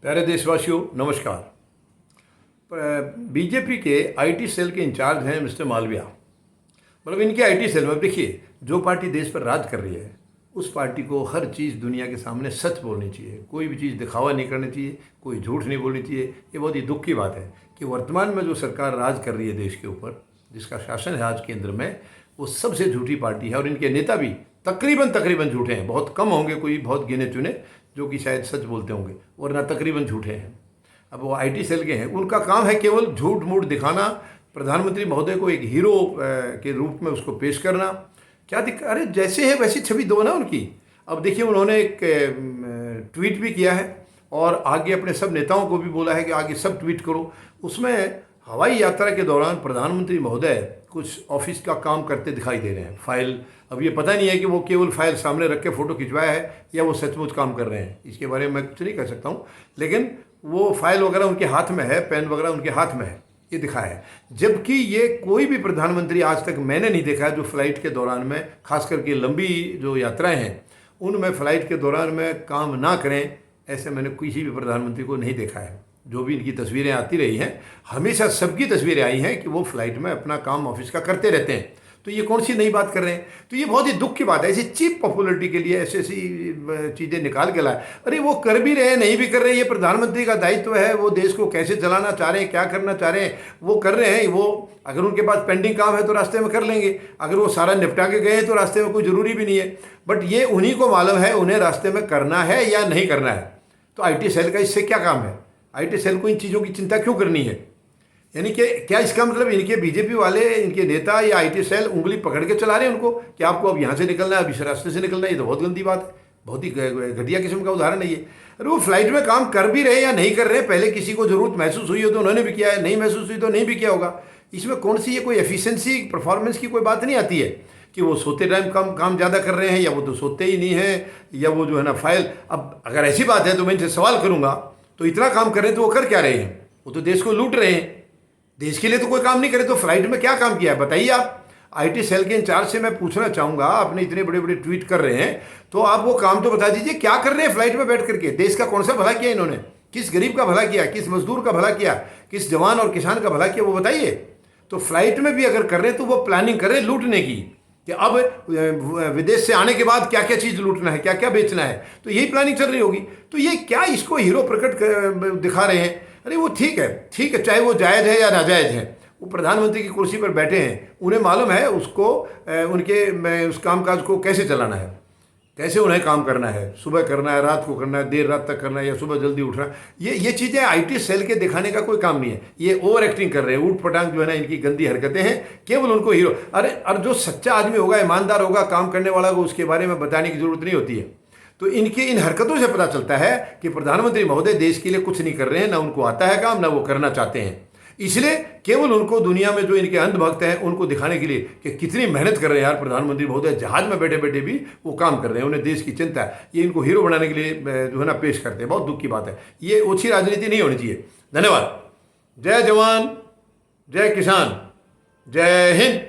प्यारे देशवासियों नमस्कार। बीजेपी के आईटी सेल के इंचार्ज हैं मिस्टर मालविया। मतलब इनके आईटी सेल में देखिए, जो पार्टी देश पर राज कर रही है उस पार्टी को हर चीज़ दुनिया के सामने सच बोलनी चाहिए, कोई भी चीज़ दिखावा नहीं करनी चाहिए, कोई झूठ नहीं बोलनी चाहिए। ये बहुत ही दुख की बात है कि वर्तमान में जो सरकार राज कर रही है देश के ऊपर, जिसका शासन है आज केंद्र में, वो सबसे झूठी पार्टी है और इनके नेता भी तकरीबन झूठे हैं। बहुत कम होंगे, कोई बहुत गिने चुने जो कि शायद सच बोलते होंगे, वरना तकरीबन झूठे हैं। अब वो आईटी सेल के हैं, उनका काम है केवल झूठ मूठ दिखाना, प्रधानमंत्री महोदय को एक हीरो के रूप में उसको पेश करना। क्या अरे जैसे है वैसी छवि दो ना उनकी। अब देखिए, उन्होंने एक ट्वीट भी किया है और आगे अपने सब नेताओं को भी बोला है कि आगे सब ट्वीट करो। उसमें हवाई यात्रा के दौरान प्रधानमंत्री महोदय कुछ ऑफिस का काम करते दिखाई दे रहे हैं। फाइल, अब ये पता नहीं है कि वो केवल फाइल सामने रख के फ़ोटो खिंचवाया है या वो सचमुच काम कर रहे हैं, इसके बारे में मैं कुछ नहीं कह सकता हूँ। लेकिन वो फाइल वगैरह उनके हाथ में है, पेन वगैरह उनके हाथ में है, ये दिखाया है। जबकि ये कोई भी प्रधानमंत्री आज तक मैंने नहीं देखा है जो फ्लाइट के दौरान में, खास करके लंबी जो यात्राएं हैं उनमें फ्लाइट के दौरान में काम ना करें, ऐसे मैंने किसी भी प्रधानमंत्री को नहीं देखा है। जो भी इनकी तस्वीरें आती रही हैं, हमेशा सबकी तस्वीरें आई हैं कि वो फ्लाइट में अपना काम ऑफिस का करते रहते हैं। तो ये कौन सी नई बात कर रहे हैं? तो ये बहुत ही दुख की बात है। ऐसी चीप पॉपुलरिटी के लिए ऐसी ऐसी चीज़ें निकाल के लाए। अरे वो कर भी रहे हैं, नहीं भी कर रहे हैं, ये प्रधानमंत्री का दायित्व है। वो देश को कैसे चलाना चाह रहे हैं, क्या करना चाह रहे हैं, वो कर रहे हैं। वो अगर उनके पास पेंडिंग काम है तो रास्ते में कर लेंगे, अगर वो सारा निपटा के गए हैं तो रास्ते में कोई ज़रूरी भी नहीं है। बट ये उन्हीं को मालूम है उन्हें रास्ते में करना है या नहीं करना है। तो आईटी सेल का इससे क्या काम है? आईटी सेल को इन चीज़ों की चिंता क्यों करनी है? यानी कि क्या इसका मतलब इनके बीजेपी वाले, इनके नेता या आईटी सेल उंगली पकड़ के चला रहे हैं उनको कि आपको अब यहाँ से निकलना है, अब इस रास्ते से निकलना है? ये तो बहुत गंदी बात है, बहुत ही घटिया किस्म का उदाहरण है ये। अरे वो फ्लाइट में काम कर भी रहे या नहीं कर रहे, पहले किसी को ज़रूरत महसूस हुई हो तो उन्होंने भी किया है, नहीं महसूस हुई तो नहीं भी किया होगा। इसमें कौन सी ये कोई एफिशिएंसी परफॉर्मेंस की कोई बात नहीं आती है कि वो सोते टाइम काम ज़्यादा कर रहे हैं या वो तो सोते ही नहीं हैं, या वो जो है ना फाइल। अब अगर ऐसी बात है तो मैं इनसे सवाल करूँगा, तो इतना काम कर रहे हैं तो वो कर क्या रहे हैं? वो तो देश को लूट रहे हैं, देश के लिए तो कोई काम नहीं करे। तो फ्लाइट में क्या काम किया है बताइए आप। आईटी सेल के इंचार्ज से मैं पूछना चाहूँगा, आपने इतने बड़े बड़े ट्वीट कर रहे हैं तो आप वो काम तो बता दीजिए, क्या कर रहे हैं फ्लाइट में बैठ करके? देश का कौन सा भला किया इन्होंने? किस गरीब का भला किया, किस मजदूर का भला किया, किस जवान और किसान का भला किया, वो बताइए। तो फ्लाइट में भी अगर कर रहे हैं तो वो प्लानिंग कर रहे हैं लूटने की, कि अब विदेश से आने के बाद क्या क्या चीज़ लूटना है, क्या क्या बेचना है, तो यही प्लानिंग चल रही होगी। तो ये क्या इसको हीरो प्रकट दिखा रहे हैं? अरे वो ठीक है, चाहे वो जायज़ है या नाजायज़ है। वो प्रधानमंत्री की कुर्सी पर बैठे हैं, उन्हें मालूम है उसको उनके उस कामकाज को कैसे चलाना है, कैसे उन्हें काम करना है, सुबह करना है, रात को करना है, देर रात तक करना है या सुबह जल्दी उठना। ये चीज़ें आईटी सेल के दिखाने का कोई काम नहीं है। ये ओवर एक्टिंग कर रहे हैं, ऊट पटांग जो है ना, इनकी गंदी हरकतें हैं, केवल उनको हीरो। अरे और जो सच्चा आदमी होगा, ईमानदार होगा, काम करने वाला होगा, उसके बारे में बताने की जरूरत नहीं होती है। तो इनके इन हरकतों से पता चलता है कि प्रधानमंत्री महोदय देश के लिए कुछ नहीं कर रहे हैं, ना उनको आता है काम, ना वो करना चाहते हैं। इसलिए केवल उनको दुनिया में जो इनके अंधभक्त हैं उनको दिखाने के लिए कि कितनी मेहनत कर रहे हैं यार प्रधानमंत्री महोदय, जहाज में बैठे बैठे भी वो काम कर रहे हैं, उन्हें देश की चिंता है, ये इनको हीरो बनाने के लिए जो है ना पेश करते हैं। बहुत दुख की बात है, ये ओछी राजनीति नहीं होनी चाहिए। धन्यवाद। जय जवान, जय किसान, जय हिंद।